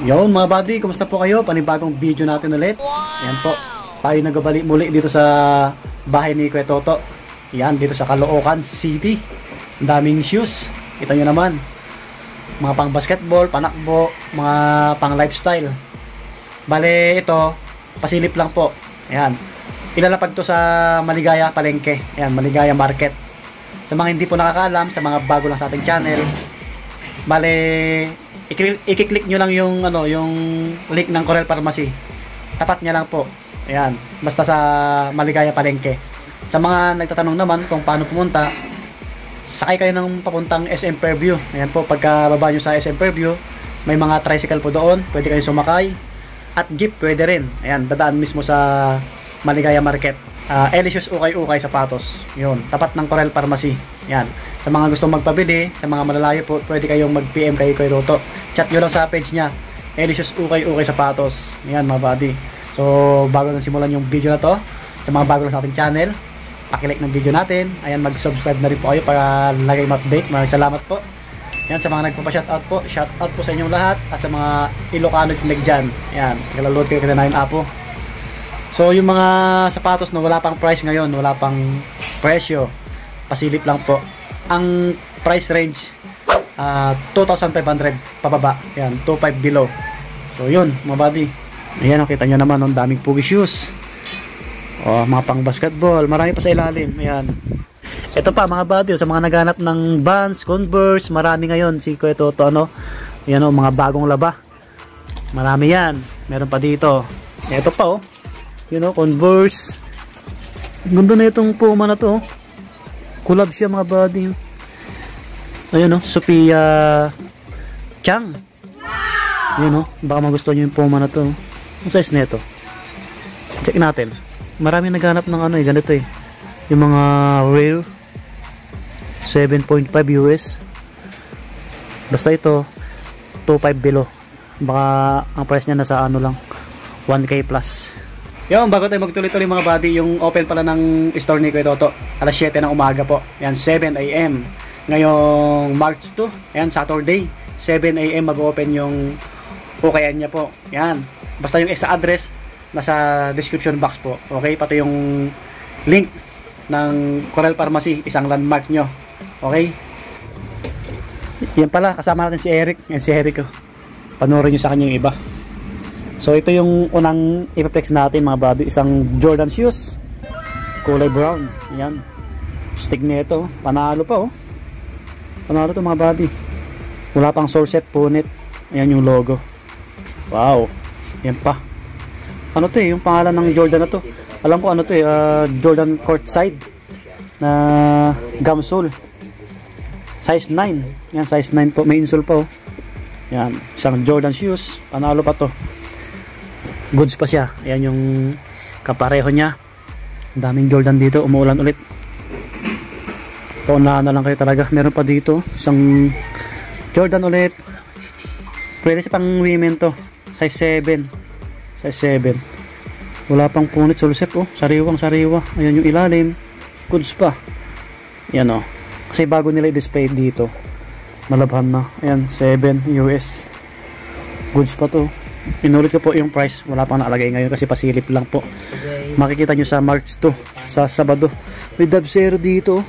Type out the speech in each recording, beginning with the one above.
Yon mga buddy, kumusta po kayo? Panibagong video natin ulit. Ayan po, tayo nagbabalik muli dito sa bahay ni Kuya Toto. Yan, dito sa Caloocan City. Ang daming shoes. Kita nyo naman. Mga pang basketball, panakbo, mga pang lifestyle. Bale, ito, pasilip lang po. Ayan. Ilalapag to sa Maligaya Palengke. Ayan, Maligaya Market. Sa mga hindi po nakakaalam, sa mga bago lang sa ating channel, bale, i-click nyo lang yung yung link ng Corel Pharmacy. Tapat niya lang po. Ayan, basta sa Maligaya Palengke. Sa mga nagtatanong naman kung paano pumunta, sakay kayo ng papuntang SM Fairview. Ayan po, pagka baba nyo sa SM Fairview, may mga tricycle po doon, pwede kayo sumakay. At jeep pwede rin. Ayan, dadaan mismo sa Maligaya Market. Elisius Ukay-Ukay Sapatos. Yun, tapat ng Corel Pharmacy. Ayan, sa mga gustong magpabili, sa mga malalayo po, pwede kayong mag-PM kay Kuya Toto. Chat nyo lang sa page niya, Elisius Ukay-Ukay Sapatos. Ayan mga buddy. So, bago nang simulan yung video na to, sa mga bago lang sa ating channel, pakilike ng video natin. Ayan, mag-subscribe na rin po kayo para lagay ma-update. Maraming salamat po. Ayan, sa mga nagpapa-shoutout po, shoutout po sa inyong lahat. At sa mga Ilocano kinig dyan. Ayan, naglalod kayo kita na yung apo. So, yung mga sapatos na wala pang price ngayon, wala pang presyo, pasilip lang po. Ang price range, 2,500 pababa. Ayan, 2,500 below. So, yun, mga buddy. Ayan, nakita nyo naman, ang daming pugi shoes. O, mga pang basketball, marami pa sa ilalim. Ayan. Ito pa, mga buddy, sa mga naghanap ng Vans, Converse, marami ngayon. Si Kuya Toto, ayan o, mga bagong laba. Marami yan. Meron pa dito. Ito pa, oh. Converse. Ganda na itong Puma na to. Collab siya mga buddy. Ayun Sophia Chang. Wow! Baka magustuhan nyo yung Puma na to. Ang size na ito. Check natin. Marami naghanap ng ganito yung mga rare 7.5 US. Basta ito 2.5 below. Baka ang price niya nasa lang 1K plus. Yung bago tayo magtuloy-tuloy mga buddy, yung open pala ng store ni Kuya Toto alas 7 ng umaga po. Yan, 7 AM ngayong March 2. Ayan, Saturday 7 AM mag-open yung ukayan niya po. Yan, basta yung isa address nasa description box po. Okay, pati yung link ng Corel Pharmacy, isang landmark nyo. Okay, yan pala, kasama natin si Eric. Yan si Eric Panoorin nyo sa kanya yung iba. So ito yung unang ipaplex natin mga buddy, isang Jordan shoes, kulay brown. Yan, stick nito, panalo pa panalo to mga buddy. Wala pang sole set, punit. Ayan yung logo. Wow, yan pa. Ano to yung pangalan ng Jordan na to? Alam ko Jordan Courtside na gamsole, size 9. Yan, size 9 po, may insole pa Yan, isang Jordan shoes, panalo pa to. Goods pa siya. Ayan yung kapareho niya. Daming Jordan dito. Umuulan ulit. Paunahan na lang kayo talaga. Meron pa dito isang Jordan ulit. Pwede siya pang women to. Size 7. Size 7. Wala pang punit. Sulsep sariwang sariwa. Ayan yung ilalim. Goods pa. Ayan kasi bago nila i-display dito, nalabhan na. Ayan, 7 US. Goods pa to. Inulit ko po yung price, wala pang nakalagay ngayon kasi pasilip lang po. Makikita nyo sa March 2 sa Sabado. May Dab Zero dito.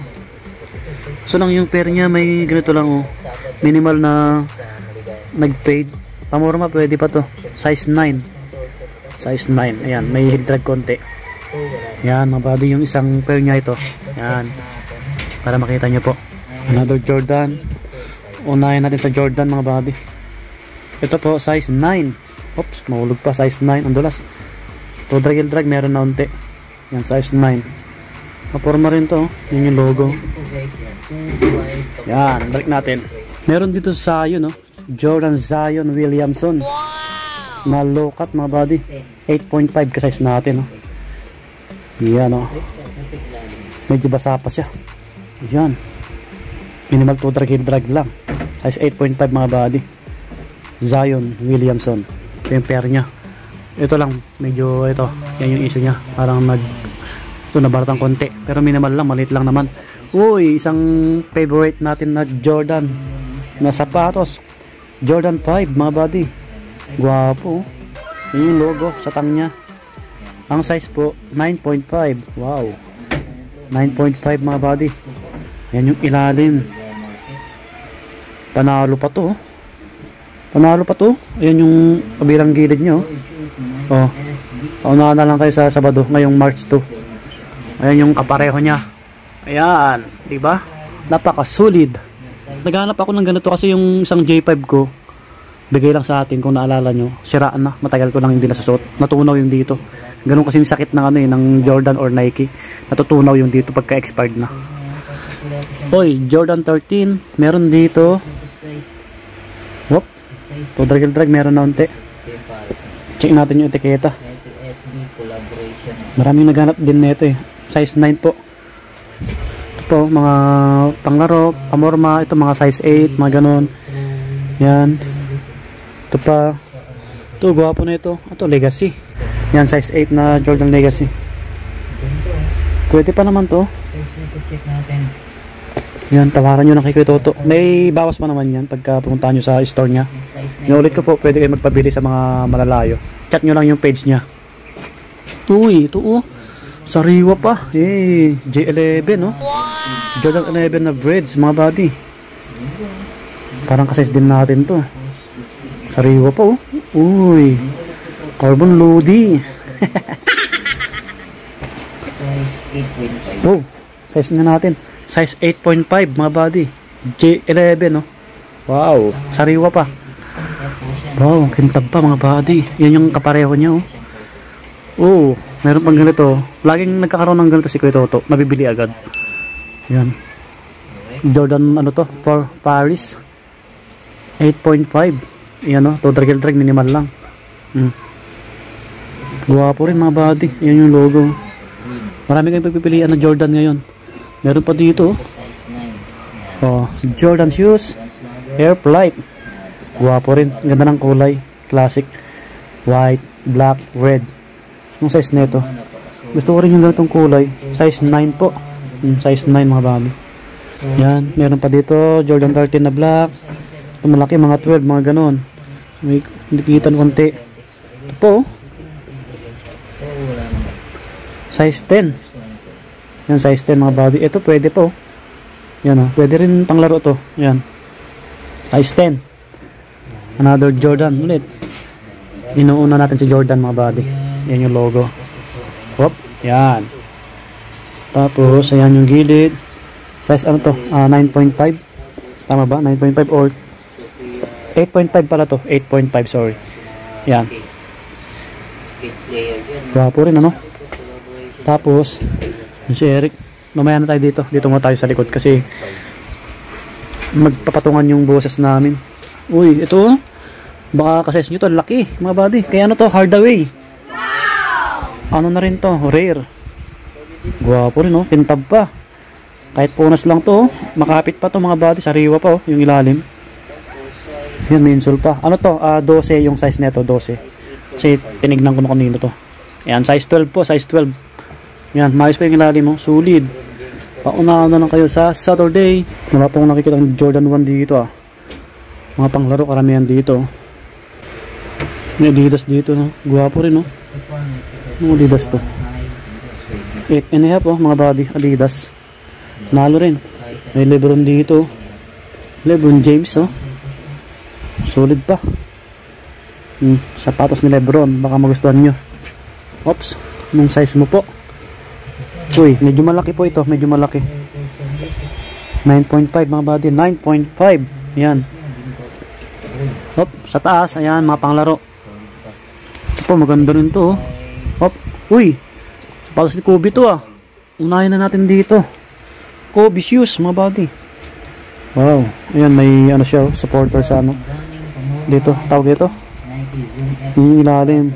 So lang yung pair niya, may ganito lang minimal na nag-fade. Pamorma pwede pa to. Size 9. Size 9. Ayan, may head drag konti. Yan, mabadi yung isang pair niya ito. Yan, para makita nyo po. Another Jordan. Unahin natin sa Jordan mga buddy. Ito po, size 9. Oops, mahulog pa, size 9. Ang dulas. To drag meron na unti. Yan, size 9. Maporma rin to. Yun yung logo. Yan, balik natin. Meron dito sa Zion, Jordan Zion Williamson. Na low cut mga buddy. 8.5 ka-size natin, Yan, medyo basa pa siya. Yan. Minimal to drag lang. Size 8.5 mga buddy. Zion Williamson. Ito yung pair nya. Ito lang, medyo yan yung issue nya. Parang nabaratang konti. Pero minimal lang, maliit lang naman. Uy, isang favorite natin na Jordan na sapatos. Jordan 5 mga buddy. Guwapo. Yun yung logo sa tang niya. Ang size po 9.5. Wow. 9.5 mga buddy. Yan yung ilalim. Panalo pa to. Panalo pa to. Ayan yung kabilang gilid nyo. Oh. Paunahan na lang kayo sa Sabado ngayong March 2. Ayan yung kapareho niya. Ayan, di ba? Napaka-solid. Naghanap ako ng ganito kasi yung isang J5 ko bigay lang sa atin kung naalala nyo. Siraan na. Matagal ko lang hindi nasusuot. Natutunaw yung dito. Ganun kasi yung sakit ng ano eh, ng Jordan or Nike. Natutunaw yung dito pagka expired na. Hoy, Jordan 13. Meron dito. Whoop. To drag meron na unti. Check natin yung etiketa. Maraming naghanap din nito eh. Size 9 po. Ito po, mga panglaro, pamorma. Ito mga size 8, mga ganon. Yan. Ito pa. Ito, gwapo na ito. Ito, Legacy. Yan, size 8 na Jordan Legacy. Pwede pa naman to. Yan, tawaran nyo ng kay Kuya Toto. May bawas pa naman yan pagka pumuntahan nyo sa store nya. Inulit ko po, pwede kayo magpabili sa mga malalayo. Chat nyo lang yung page nya. Uy, ito oh. Sariwa pa. Eh, J11 oh. Jordan 11 na breads, mga buddy. Parang kasize din natin to. Sariwa pa oh. Uy. Carbon Lodi. Size 8.5. Oh, size na natin. Size 8.5 mga buddy. J11 oh. Wow, sariwa pa. Wow, kintab pa mga buddy. Yan yung kapareho niya oh. Oh, meron pang ganito. Laging nagkakaroon ng ganito si Kuya Toto. Nabibili agad. Yan. Jordan ano to? For Paris. 8.5. Yan oh, to drag minimal lang. Guwapo rin mga buddy. Yan yung logo. Marami kayong pagpipilian na Jordan ngayon. Meron pa dito. Oh, Jordan shoes. Air Flight. Guwapo rin. Ganda ng kulay. Classic. White, black, red. Yung size nito. Gusto ko rin yung ganitong kulay. Size 9 po. Size 9 mga buddy. Yan. Meron pa dito. Jordan 13 na black. Ito malaki. Mga 12. Mga ganon. May dipitan konti. Ito po. Size 10. Yan, size 10 mga buddy. Ito pwede po. Yan o. Pwede rin panglaro to. Yan. Size 10. Another Jordan. Ulit. Inuuna natin si Jordan mga buddy. Yan yung logo. Hop. Yan. Tapos, ayan yung gilid. Size ano to? 9.5. Tama ba? 9.5 or 8.5 pala to. 8.5 sorry. Yan. Guwapo rin ano. Tapos, si Eric, mamaya na tayo dito. Dito muna tayo sa likod kasi magpapatungan yung boses namin. Uy, ito baka kasi nyo to, laki mga buddy. Kaya ano to, Hardaway. Ano na rin to, rare. Guwapo rin oh, pintab pa. Kahit punas lang to, makapit pa to mga buddy. Sariwa pa oh, yung ilalim. Yan, may insole pa. Ano to, 12 yung size neto, 12. Kasi tinignan ko na kanino to. Yan, size 12 po, size 12. Yan, maayos pa yung ilalim mo. Solid. Paunahan na lang kayo sa Saturday. Wala pong nakikita ng Jordan 1 dito ah. Mga panglaro karamihan dito. May Adidas dito no. Guwapo rin no. Yung Adidas to. 8.5 oh mga buddy. Adidas. Nalo rin. May Lebron dito. Lebron James oh. Solid pa. Sapatos ni Lebron. Baka magustuhan nyo. Oops. Anong size mo po? Uy, medyo malaki po ito, medyo malaki. 9.5 mga buddy, 9.5. Yan. Hop, sa taas, ayan, mga panglaro. Ito po, maganda rin to. Hop, uy. Sapatos ni Kobe to ah. Unahin na natin dito. Kobe shoes, mga buddy. Wow, ayan, may ano siya, supporter sa ano. Dito, tawag dito. Yung ilalim.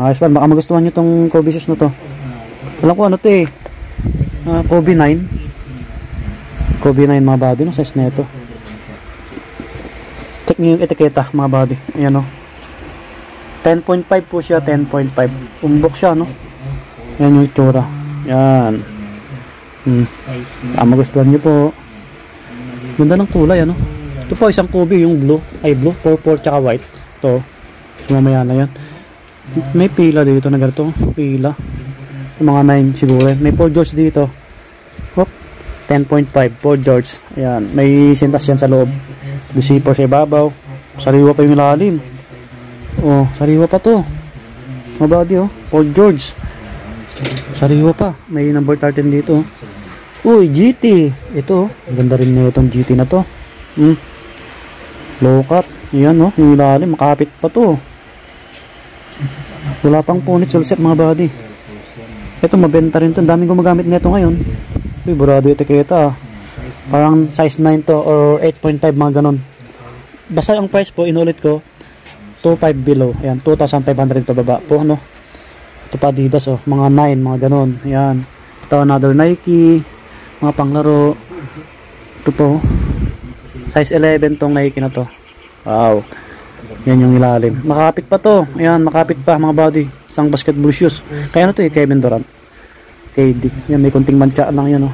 Ayos pa, baka magustuhan nyo tong Kobe shoes na to. Alam ko ano to eh. Kobe 9. Kobe 9 mga buddy no, size na ito. Check nyo yung etiketa mga buddy. Ayan o. 10.5 po siya, 10.5. Umbok siya no. Ayan yung itsura. Ayan. Magustuhan nyo po. Ganda ng kulay ano. Ito po isang Kobe yung blue. Ay blue, purple tsaka white. Ito. Mamaya na yan. May pila dito na ganito. Pila. Mga 9 siguro. May Paul George dito. Hop. 10.5 Paul George. Ayan. May sintas yan sa loob. Deceiver sa ibabaw. Sariwa pa yung ilalim. Oh, sariwa pa to. Mga buddy, oh. Paul George. Sariwa pa. May number 13 dito. Uy, GT. Ito, ganda rin na itong GT na to. Low cut. Yan, oh. Yung ilalim, makapit pa to. Wala pang punit sulset, mga buddy. Ito, mabenta rin to. Daming gumagamit nito ngayon. Uy, burado etiketa, ah. Parang size 9 to or 8.5, mga ganon. Basta ang price po, inulit ko, 2.5 below. Ayan, 2,500 pababa po, ano. Ito pa Adidas, oh. Mga 9, mga ganon. Ayan. Ito, another Nike. Mga panglaro. Ito po. Size 11 tong Nike na to. Wow. Yan yung ilalim. Makapit pa to. Ayan, makapit pa, mga buddy. Isang basketball shoes. Kaya ano to, Kevin Durant. KD. Yan, may kunting mancha lang yan, oh.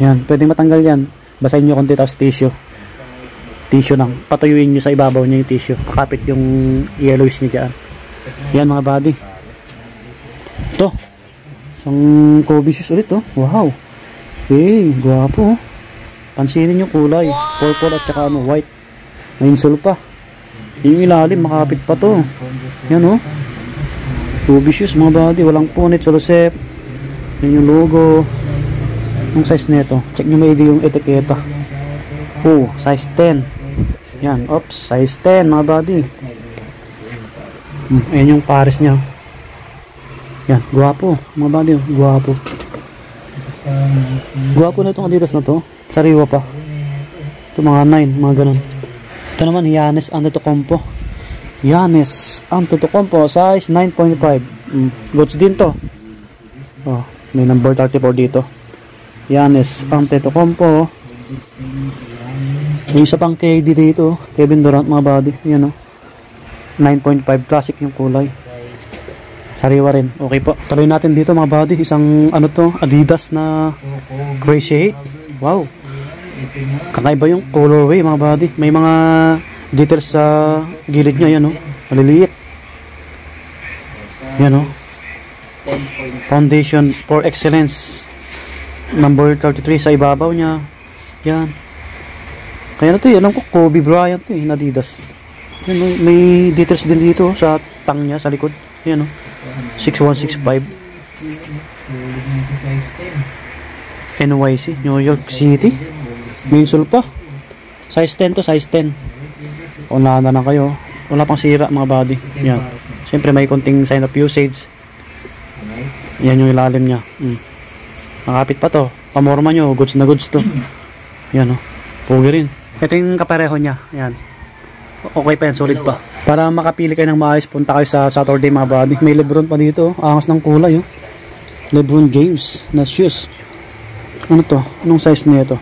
Yan, pwedeng matanggal yan. Basahin nyo konti, tapos tissue. Tissue lang. Patuyuin nyo sa ibabaw nyo yung tissue. Kakapit yung yellowish nyo dyan. Yan, mga buddy. Ito. Isang Kobe shoes ulit, oh. Wow. Hey, guwapo, oh. Pansinin yung kulay. Purple at saka ano, white. May insole pa. Yung ilalim, makapit pa to. Yan, oh. Kobe shoes, mga buddy. Walang punit, sulusep. Yan yung logo. Yung size nito. Check nyo maigi yung etiketa. Oh, size 10. Yan, oops, size 10, mga buddy. Ayan yung pares niya. Yan, guwapo, mga buddy. Guwapo. Guwapo na itong Adidas na to. Sariwa pa. Ito mga 9, mga ganun. Ito naman, Giannis Antetokounmpo. Giannis Antetokounmpo, size 9.5. Goods din to. Oh, may number 34 dito. Giannis Antetokounmpo. May isa pang KD dito, Kevin Durant, mga buddy. Yan, oh. 9.5 classic yung kulay. Sariwa rin. Okay po. Tuloy natin dito, mga buddy. Isang ano to, Adidas na Crazy 8. Wow. Kakaiba yung colorway, mga buddy. May mga details sa gilid niya, yan, oh. Maliliit. Yan, oh. Foundation for Excellence. Number 33 sa ibabaw niya. Yan. Kaya na to, alam ko, Kobe Bryant to, Adidas. Yan, oh. May details din dito sa tang niya, sa likod. Yan, oh. 6165. NYC, New York City. Minsol pa. Size 10 to, size 10. Unahan na lang kayo. Wala pang sira, mga buddy. Yan. Siyempre may konting sign of usage. Yan yung ilalim niya. Makapit pa to. Pamorma nyo, goods na goods to. Yan, oh. Pugi rin. Ito yung kapareho niya. Yan. Okay pa yan, solid pa. Para makapili kayo ng maayos, punta kayo sa Saturday, mga buddy. May Lebron pa dito. Angas ng kulay, oh. Lebron James na shoes. Ano to? Anong size niya ito?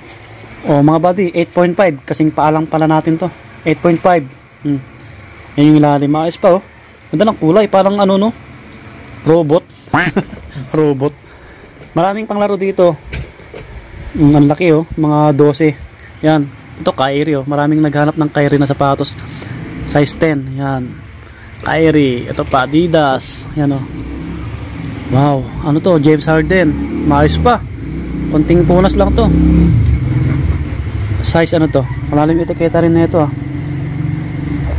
Oh, mga buddy, 8.5. Kasing paalang pala natin to. 8.5. Yan yung ilalim. Maayos pa, oh. Ganda ng kulay. Parang ano, no? Robot. Robot. Maraming panglaro dito. Ang laki, oh. Mga 12. Yan. Ito, Kyrie, oh. Maraming naghanap ng Kyrie na sapatos. Size 10. Yan. Kyrie. Ito pa, Adidas. Yan, oh. Wow. Ano to? James Harden. Maayos pa. Konting punas lang to. Size ano to? Malalim etiketa rin na ito, ah.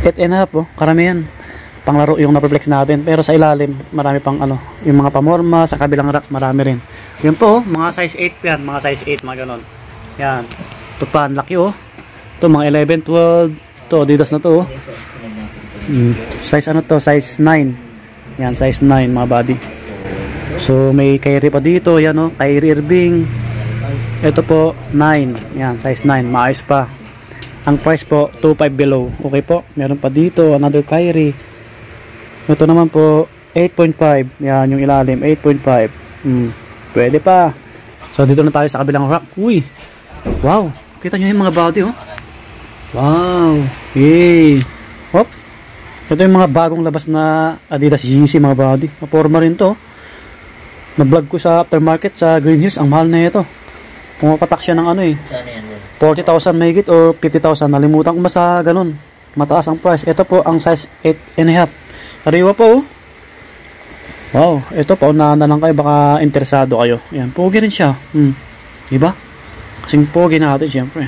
8.5, oh. Karamihan. Panglaro yung na-reflex natin. Pero sa ilalim, marami pang ano. Yung mga pamorma, sa kabilang rack, marami rin. Yan po, oh. Mga size 8 yan. Mga size 8, mga ganon. Yan. Ito pa, ang laki, oh. Ito, mga 11, 12. Ito, Adidas na to, oh. Size ano to? Size 9. Yan, size 9, mga buddy. So, may Kyrie pa dito. Yan, oh. Kyrie Irving. Ito po, 9. Yan, size 9. Maayos pa. Ang price po, 2.5 below. Okay po. Meron pa dito, another Kyrie. Ito naman po, 8.5. Yan, yung ilalim, 8.5. Pwede pa. So, dito na tayo sa kabilang rack. Uy. Wow. Kita nyo yung mga body, oh. Wow. Yay. Hop. Ito yung mga bagong labas na Adidas Yeezy, mga body. Maporma rin to. Na-vlog ko sa aftermarket sa Green Hills. Ang mahal na ito. Pumapatak siya ng ano, eh. 40,000 megit or 50,000. Nalimutan ko ba sa ganun. mataas ang price. Ito po ang size 8.5. Kariwa po, oh. Wow, ito po, unahan na lang kayo, baka interesado kayo. Yan, pogi rin siya. Diba? Kasing pogi natin, syempre.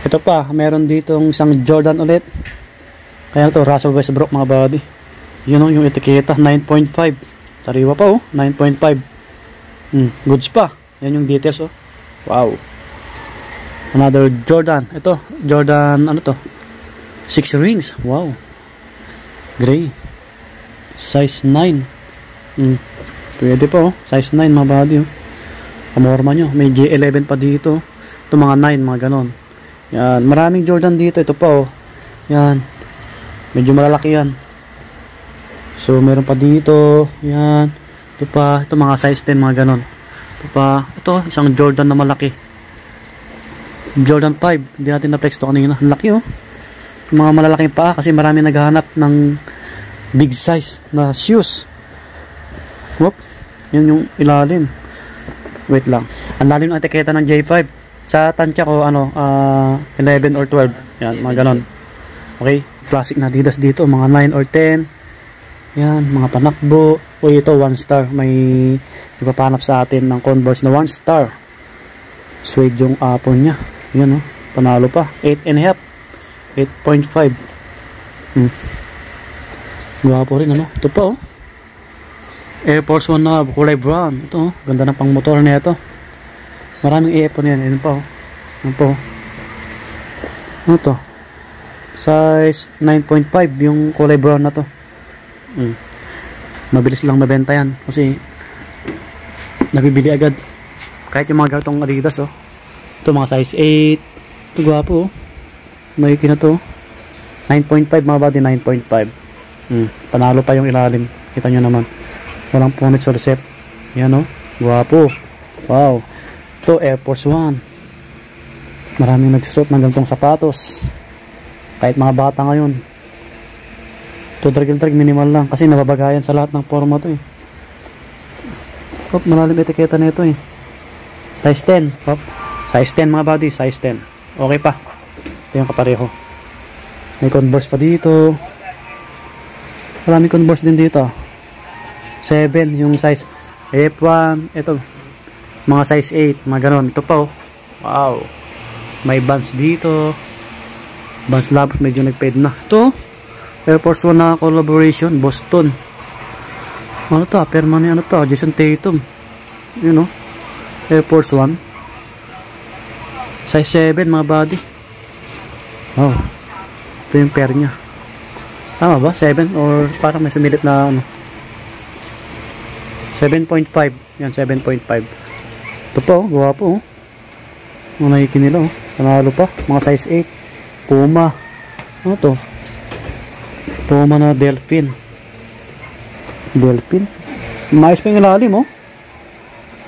Ito pa, meron ditong isang Jordan ulit. Kaya ito, Russell Westbrook, mga buddy. Yun o, yung etiketa, 9.5. Sariwa pa, oh, 9.5. Goods pa. Yan yung details, oh. Wow. Another Jordan. Ito, Jordan, ano to? 6 rings. Wow. Gray. Size 9. Pwede pa, oh. Size 9, mga buddy, oh. Kamorma nyo. May J11 pa dito. Ito mga 9, mga ganon. Yan. Maraming Jordan dito. Ito pa, oh. Yan. Medyo malalaki yan. So, meron pa dito. Yan. Ito pa. Ito mga size 10, mga ganon. Ito pa. Ito, isang Jordan na malaki. Jordan 5. Hindi natin na-flex ito kanina. Laki, oh. Mga malalaking paa kasi marami naghahanap ng big size na shoes. Whoop. Yun yung ilalim. Wait lang. Ang lalim ng etiketa ng J5. Sa tansya ko, 11 or 12. Yan, mga ganon. Okay. Classic na Adidas dito. Mga 9 or 10. Yan, mga panakbo. O ito, 1 star. May ipapanap sa atin ng Converse na 1 star. Suede yung apon niya. Yan, oh. Panalo pa. 8.5. 8.5. Gwapo rin, ano? Ito pa, oh. Air Force 1 na kulay brown. Ito, oh. Ganda ng pang motor na ito. Maraming iipon yan. Ito pa, oh. Ito pa, oh. Ano to? Size 9.5 yung kulay brown na to. Mabilis lang mabenta yan. Kasi nabibili agad. Kahit yung mga ganitong Adidas, oh. Ito, mga size 8. Ito, gwapo, oh. May na to. 9.5, mga body, 9.5. Panalo pa yung ilalim. Kita nyo naman. Walang punit sa recep. Yan, oh. Guwapo. Wow. Ito, Air Force 1. Maraming nagsusot ng ganitong sapatos. Kahit mga bata ngayon. Ito, drag minimal lang. Kasi nababagayan sa lahat ng forma to, eh. Oh, malalim etiketa na ito, eh. Size 10. Oh. Size 10, mga body. Size 10. Okay pa. Ito yung kapareho. May Converse pa dito. Maraming Converse din dito. 7 yung size F1. Ito mga size 8, mga ganon. Ito pa, oh. Wow. May Vans dito. Vans Labs, medyo nag-fade na. Ito Air Force 1 na collaboration, Boston. Ano to? Permanent, ano to? Jason Tatum. You know, Air Force 1 size 7, mga body. Wow. Ito yung pair nya. Tama ba? 7 or parang may sumilit na ano. 7.5. Yan, 7.5. Ito po, oh, guwapo, oh. Mga Nike nila, oh. Panalo pa. Mga size 8. Puma. Ano to? Puma na Delphin. Delphin. Maayos pa yung ilalim, oh.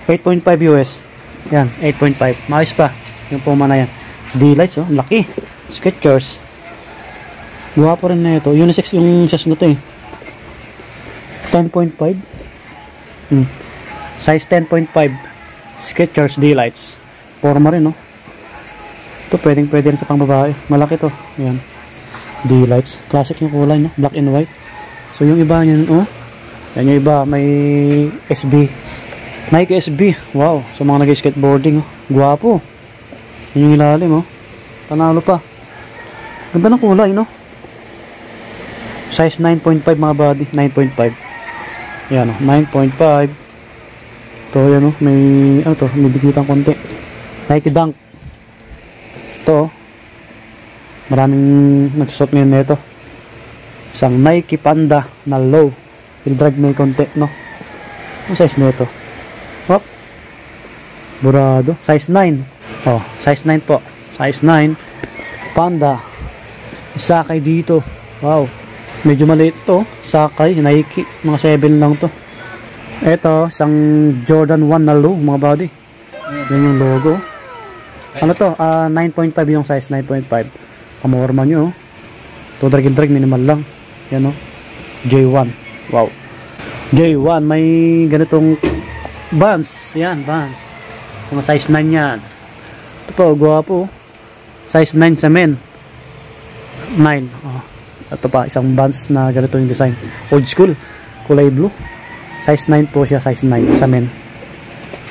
8.5 US. Yan, 8.5. Maayos pa. Yung Puma na yan. D-Lights, oh. Laki. Skechers. Guwapo rin na ito. Unisex yung size na to, eh. 10.5. Size 10.5. Skechers D-Lights. Forma rin, no? Ito pwede rin sa pang babae. Malaki to. Yan. D-Lights. Classic yung kulay, no? Black and white. So yung iba niyan, oh. Yan yung iba. May SB. Nike SB. Wow. So mga nag-skateboarding, oh. Guwapo. Yan yung ilalim, oh. Panalo pa. Ganda ng kulay, no? Size 9.5, mga body. 9.5. Yan, oh. 9.5. Ito, yan, oh. May, ano to? May dikitan konti. Nike Dunk. Ito, oh. Maraming nagsusot ngayon nito. Isang Nike Panda na low. Il-drag may konti, no? Ano size nito? Hop. Burado. Size 9. Oh, size 9 po. Size 9. Panda. Sakay dito. Wow. Medyo maliit to. Sakay. Nike. Mga 7 lang to. Ito, isang Jordan 1 na low, mga body. Yan yung logo. Ano to? 9.5 yung size. 9.5. Kamorma nyo. Ito, drag minimal lang. Yan, oh. J1. Wow. J1. May ganitong Vans. Yan, Vans. Mga size 9 yan. Ito po, guwapo. Size 9 sa men. 9. Oh. Ito pa, isang Vans na ganito yung design. Old school. Kulay blue. Size 9 po siya. Size 9 sa men.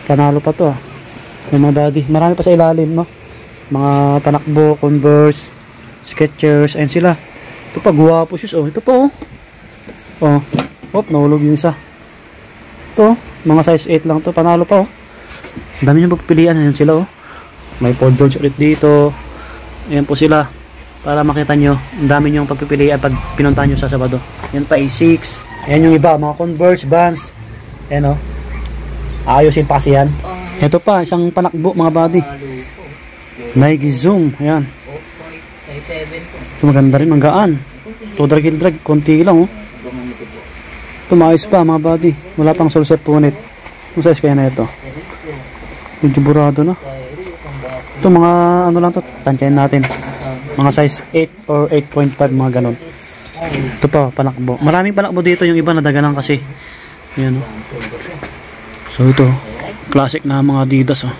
Panalo pa to. Yung mga body. Marami pa sa ilalim, no? Mga panakbo, Converse, Skechers. Ayun sila. Ito pa, guwapo shoes. Oh, ito pa, oh. Oh. Oh, nahulog yung isa. Ito, mga size 8 lang to. Panalo pa, oh. Ang dami nyo pagpilian. Ayun sila, oh. May Paul George ulit dito. Ayan po sila. Para makita nyo, ang dami nyo pagpipilian pag pinuntahan nyo sa Sabado. Yan pa, A6. Ayan yung iba, mga Converse, Vans. Ayan, oh. Ayusin pa kasi yan. Ito pa, isang panakbo, mga body. Nike Zoom. Ayan. Ito maganda rin, manggaan. Ito drag, konti lang, oh. Ito maayos pa, mga body. Wala pang sulsep punit. Ang size kaya na ito? Medyo burado na. Ito mga ano lang to, tansyahin natin. Mga size 8 or 8.5, mga ganon. Ito pa, panakbo. Maraming panakbo dito, yung iba nadaganan kasi. Ayan, oh. So ito, classic na mga Adidas, oh.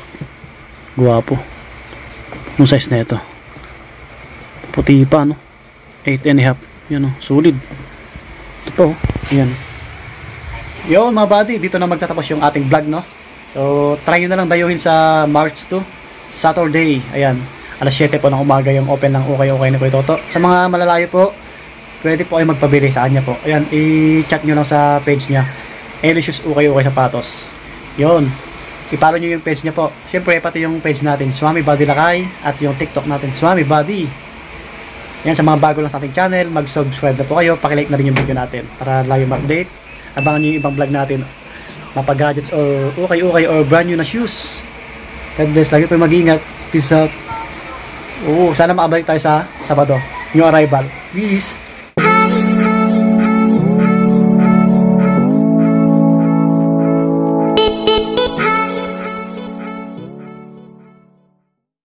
Guwapo. Yung size na ito. Puti pa, no? 8.5. Yan, oh, solid. Ito pa, oh. Ayan. Yo, mga buddy, dito na magtatapos yung ating vlog, no? So, try nyo na lang dayuhin sa March 2, Saturday. Ayan, alas 7 po ng umaga yung open ng Okay ni Kuya Toto. Sa mga malalayo po, pwede po kayo magpabili sa kanya po. Ayan, i-chat nyo lang sa page niya. Elicious Okay Sapatos. Yun, i-follow nyo yung page niya po. Siyempre, pati yung page natin, Swami Body Lakay, at yung TikTok natin, Swami Body. Yan, sa mga bago lang sa ating channel, mag-subscribe na po kayo, pakilike na rin yung video natin para lagi ma-update. Abangan nyo yung ibang vlog natin, mapa-gadgets or okay or brand new na shoes. God bless, lagi po mag-iingat. Peace out. Oo, sana makabalik tayo sa Sabado, yung arrival. Peace.